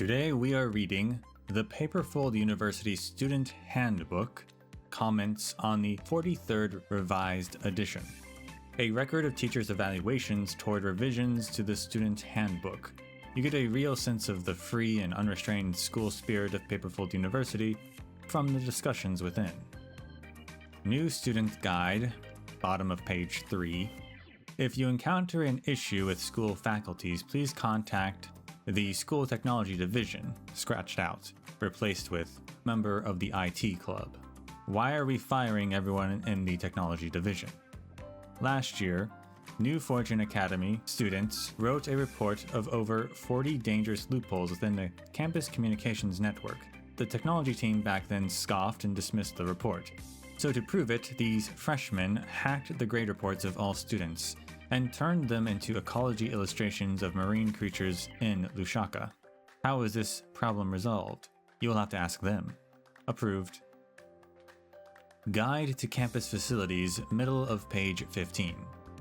Today we are reading the Paperfold University Student Handbook, comments on the 43rd Revised Edition, a record of teachers' evaluations toward revisions to the Student Handbook. You get a real sense of the free and unrestrained school spirit of Paperfold University from the discussions within. New Student Guide, bottom of page 3. If you encounter an issue with school faculties, please contact the School Technology Division, scratched out, replaced with member of the IT Club. Why are we firing everyone in the Technology Division? Last year, New Fortune Academy students wrote a report of over 40 dangerous loopholes within the campus communications network. The technology team back then scoffed and dismissed the report. So to prove it, these freshmen hacked the grade reports of all students and turned them into ecology illustrations of marine creatures in Lusaka. How is this problem resolved? You will have to ask them. Approved. Guide to campus facilities, middle of page 15.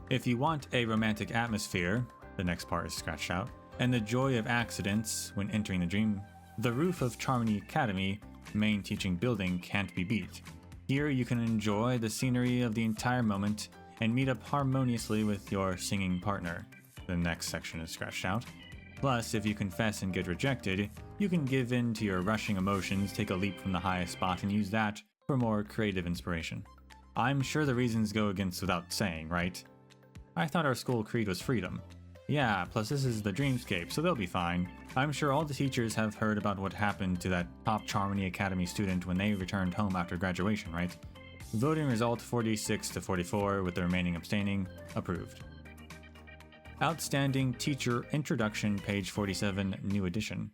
If you want a romantic atmosphere, the next part is scratched out, and the joy of accidents when entering the dream, the roof of Charmony Academy, main teaching building, can't be beat. Here you can enjoy the scenery of the entire moment and meet up harmoniously with your singing partner. The next section is scratched out. Plus, if you confess and get rejected, you can give in to your rushing emotions, take a leap from the highest spot, and use that for more creative inspiration. I'm sure the reasons go against without saying, right? I thought our school creed was freedom. Yeah, plus this is the dreamscape, so they'll be fine. I'm sure all the teachers have heard about what happened to that top Charmony Academy student when they returned home after graduation, right? Voting result 46 to 44, with the remaining abstaining. Approved. Outstanding Teacher Introduction, page 47, new edition.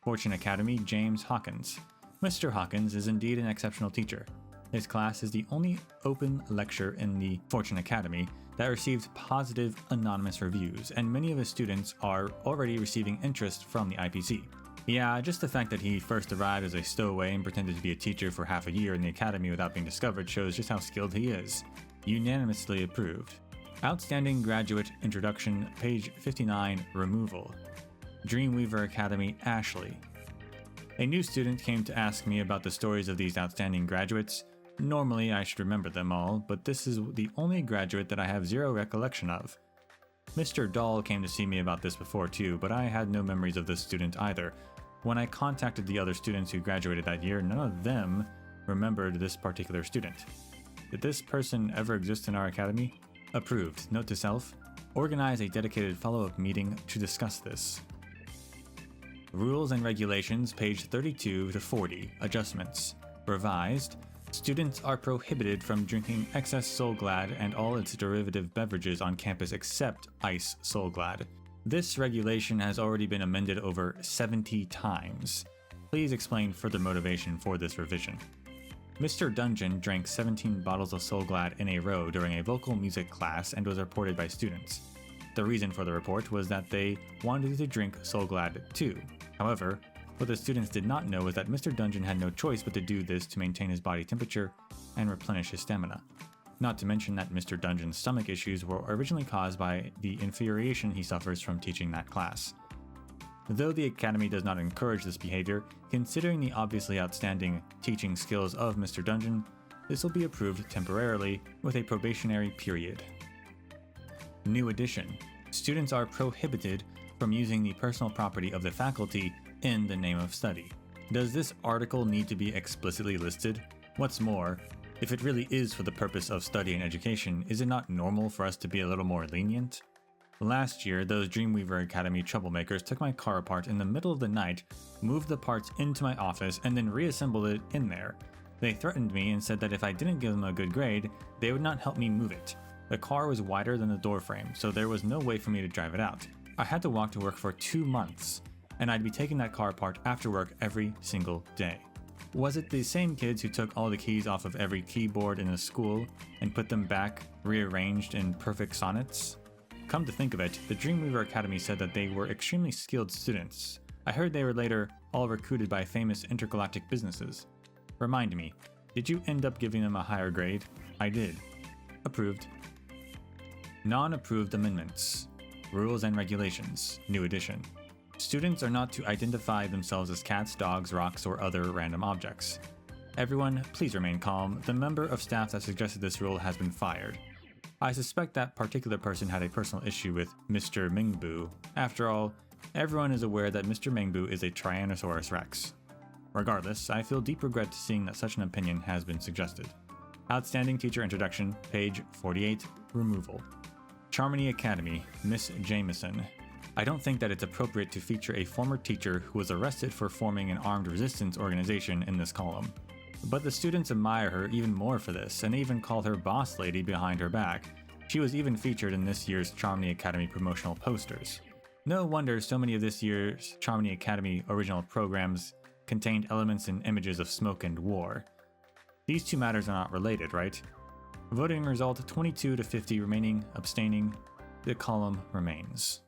Fortune Academy, James Hawkins. Mr. Hawkins is indeed an exceptional teacher. His class is the only open lecture in the Fortune Academy that received positive anonymous reviews, and many of his students are already receiving interest from the IPC. Yeah, just the fact that he first arrived as a stowaway and pretended to be a teacher for half a year in the academy without being discovered shows just how skilled he is. Unanimously approved. Outstanding Graduate Introduction, page 59, removal. Dreamweaver Academy, Ashley. A new student came to ask me about the stories of these outstanding graduates. Normally I should remember them all, but this is the only graduate that I have zero recollection of. Mr. Dahl came to see me about this before too, but I had no memories of this student either. When I contacted the other students who graduated that year, none of them remembered this particular student. Did this person ever exist in our academy? Approved. Note to self, organize a dedicated follow-up meeting to discuss this. Rules and Regulations, page 32 to 40, adjustments. Revised. Students are prohibited from drinking excess Solglad and all its derivative beverages on campus except Ice Solglad. This regulation has already been amended over 70 times. Please explain further motivation for this revision. Mr. Dungeon drank 17 bottles of Solglad in a row during a vocal music class and was reported by students. The reason for the report was that they wanted to drink Solglad too. However, what the students did not know was that Mr. Dungeon had no choice but to do this to maintain his body temperature and replenish his stamina. Not to mention that Mr. Dungeon's stomach issues were originally caused by the infuriation he suffers from teaching that class. Though the Academy does not encourage this behavior, considering the obviously outstanding teaching skills of Mr. Dungeon, this will be approved temporarily with a probationary period. New edition. Students are prohibited from using the personal property of the faculty in the name of study. Does this article need to be explicitly listed? What's more, if it really is for the purpose of study and education, is it not normal for us to be a little more lenient? Last year, those Dreamweaver Academy troublemakers took my car apart in the middle of the night, moved the parts into my office, and then reassembled it in there. They threatened me and said that if I didn't give them a good grade, they would not help me move it. The car was wider than the door frame, so there was no way for me to drive it out. I had to walk to work for 2 months, and I'd be taking that car apart after work every single day. Was it the same kids who took all the keys off of every keyboard in the school and put them back rearranged in perfect sonnets? Come to think of it, the Dreamweaver Academy said that they were extremely skilled students. I heard they were later all recruited by famous intergalactic businesses. Remind me, did you end up giving them a higher grade? I did. Approved. Non-approved amendments. Rules and Regulations, new edition. Students are not to identify themselves as cats, dogs, rocks, or other random objects. Everyone, please remain calm. The member of staff that suggested this rule has been fired. I suspect that particular person had a personal issue with Mr. Mingbu. After all, everyone is aware that Mr. Mingbu is a Tyrannosaurus Rex. Regardless, I feel deep regret seeing that such an opinion has been suggested. Outstanding Teacher Introduction, page 48, Removal. Charmony Academy, Miss Jameson. I don't think that it's appropriate to feature a former teacher who was arrested for forming an armed resistance organization in this column. But the students admire her even more for this, and even called her boss lady behind her back. She was even featured in this year's Charmony Academy promotional posters. No wonder so many of this year's Charmony Academy original programs contained elements and images of smoke and war. These two matters are not related, right? Voting result 22 to 50 remaining, abstaining. The column remains.